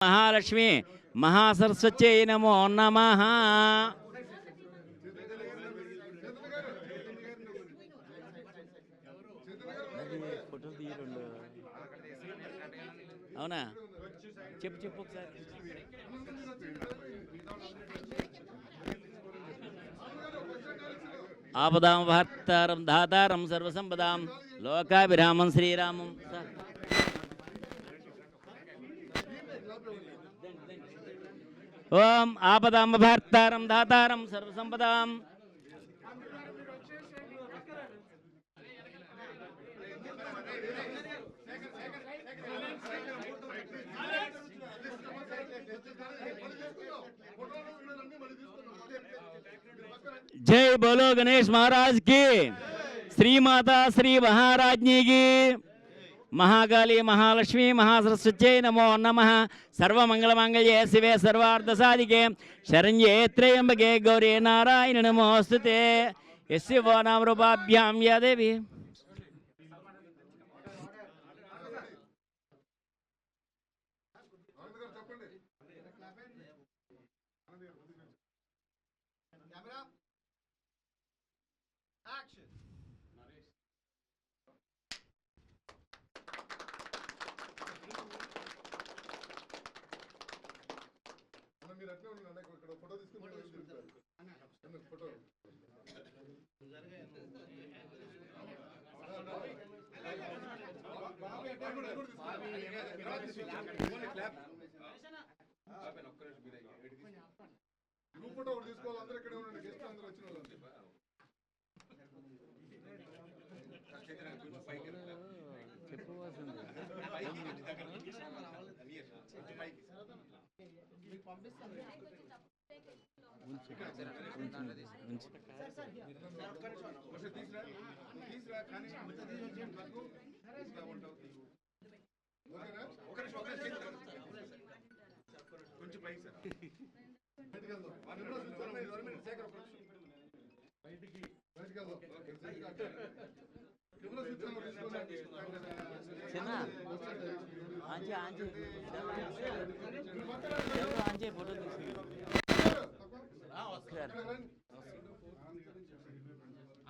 महालक्ष्मी महासरस्वत्यै नमो नमः। అవునా చెప్పు చెప్పు ఒకసారి. ఆపదాం వార్తారం దాతారం సర్వసంపదాం లోకాభిరామం శ్రీరామం. ఓం ఆపదాం వార్తారం దాతారం సర్వసంపదాం जय बोलो गणेश महाराज की, श्री माता श्री महाराज्ञी की, महाकाली महालक्ष्मी महासरस्वत्यै नमो नमः। सर्वमंगलमांगल्ये शिवे सर्वार्थसाधिके शरण्ये त्र्यंबके गौरी नारायण नमोस्तुते। यस्य वो नाम रूपाभ्यां या देवी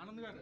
आनंद गाరు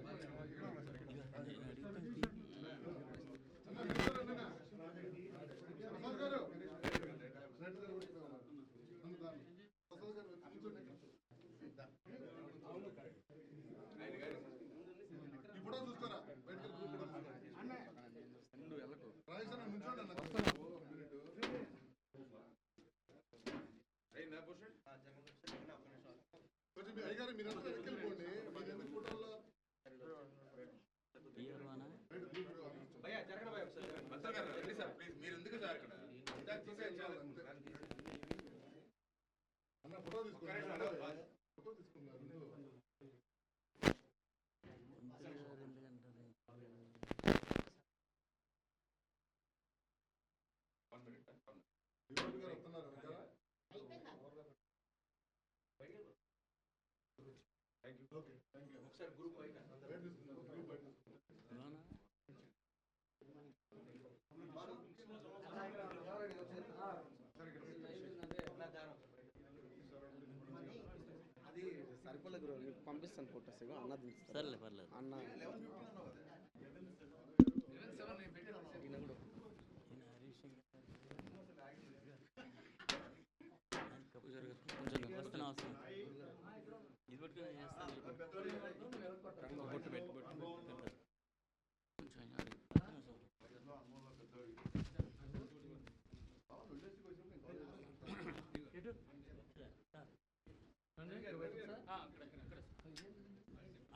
పంపిస్తాను ఫోటోస్ అన్న సర్లే పర్లేదు అన్న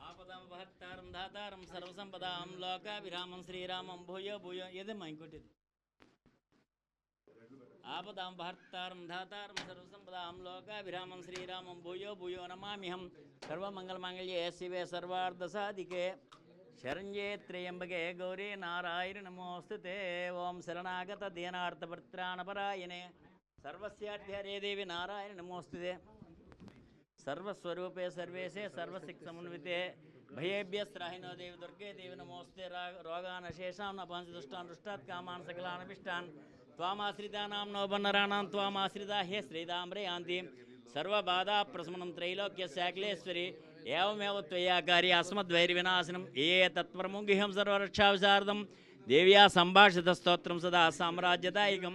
ఆపదాం వార్తారం దాతారం సర్వసంపదాం లోకాభిరామం శ్రీరామం భూయో భూయో ఏదమ్మా ఇంకోటి ఆపదాం వార్తారం దాతారం సర్వసంపదాం లోకాభిరామం శ్రీరామం భూయో భూయో నమామ్యహం సర్వమంగళమాంగళ్యే శివే సర్వార్థసాధికే శరణ్యే త్ర్యంబకే గౌరీ నారాయణ నమోస్తుతే. ఓం శరణాగత దీనార్థపత్రాణపరాయణే సర్వస్యార్థ్యరే దేవి నారాయణ నమోస్తుతే. सर्वस्वरूपे सर्वेशे सर्वसिक्समन्विते भयेभ्यस्त्राहिनो देवी दुर्गे देवी नमोस्ते. रोगान् शेषान् अपंसदुष्टान् दुष्टात् कामान् सकलान् अभिष्टान् त्वामाश्रितानां नवबन्नराणां त्वामाश्रिता हे श्रीदाम्रे यान्ति सर्वबाधाप्रशमनं त्रैलोक्यस्याखिलेश्वरी एवमेव त्वया कार्य अस्मद्वैर्विनाशनं ये तत्परमुगिहं सर्वरक्षाविशारदं देव्या सम्भाषितस्तोत्रं सदा साम्राज्यदायकं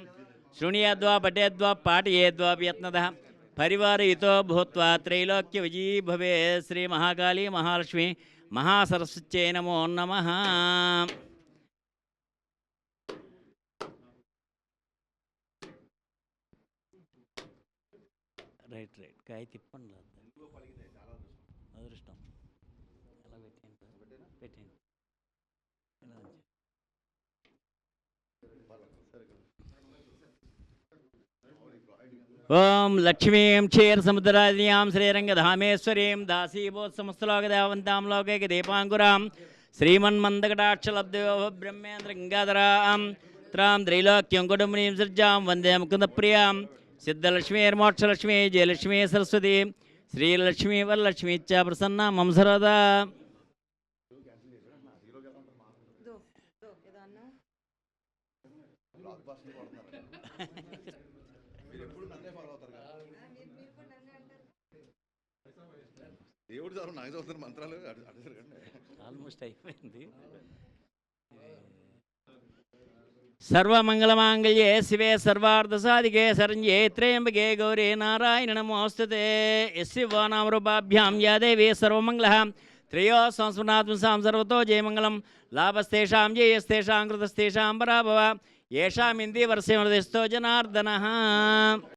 शृणुयाद्वा पठेद्वा पाठयेद्वा यत्नतः परिवारयुतो भूत्वा त्रैलोक्यविजयी भवे श्रीमहाकाली महालक्ष्मी महासरस्वत्यै नमो नमः. రైట్ రైట్ కాయ తిప్పండి అదృష్టం ఎలా పెట్టేయండి ఓం లక్ష్మీం క్షీరసముద్రాదియాం శ్రీరంగధామేశ్వరీం దాసీభూత్సమస్తలోకదేవంతాం లోకైక దీపాంకురాం శ్రీమన్మందకటాక్షలబ్ధో బ్రహ్మేంద్ర గంగాధరాం త్రాం త్రైలోక్యం కుటుంబీం సృజాం వందే ముకుందప్రియాం సిద్ధలక్ష్మీర్మోక్షలక్ష్మీ జయలక్ష్మీ సరస్వతి శ్రీలక్ష్మీ వరలక్ష్మీ చ ప్రసన్న మమ సర్వదా. దేవుడు సార్ నాకు చదువుతున్న మంత్రాలు ఆల్మోస్ట్ అయిపోయింది. సర్వమంగళమాంగళ్యే శివే సర్వార్థసాధికే శరణ్యే త్రయంబకే గౌరీ నారాయణ నమోస్తుతే. యస్య నామరూపాభ్యాం యా దేవీ సర్వమంగళః త్రయో సంస్మరణాత్మసాం సర్వతో జయమంగళం లాభస్తేషాం జయస్తేషాం కృతస్తేషాం పరాభవ. येषामिन्दी वर्षे जनार्दनः.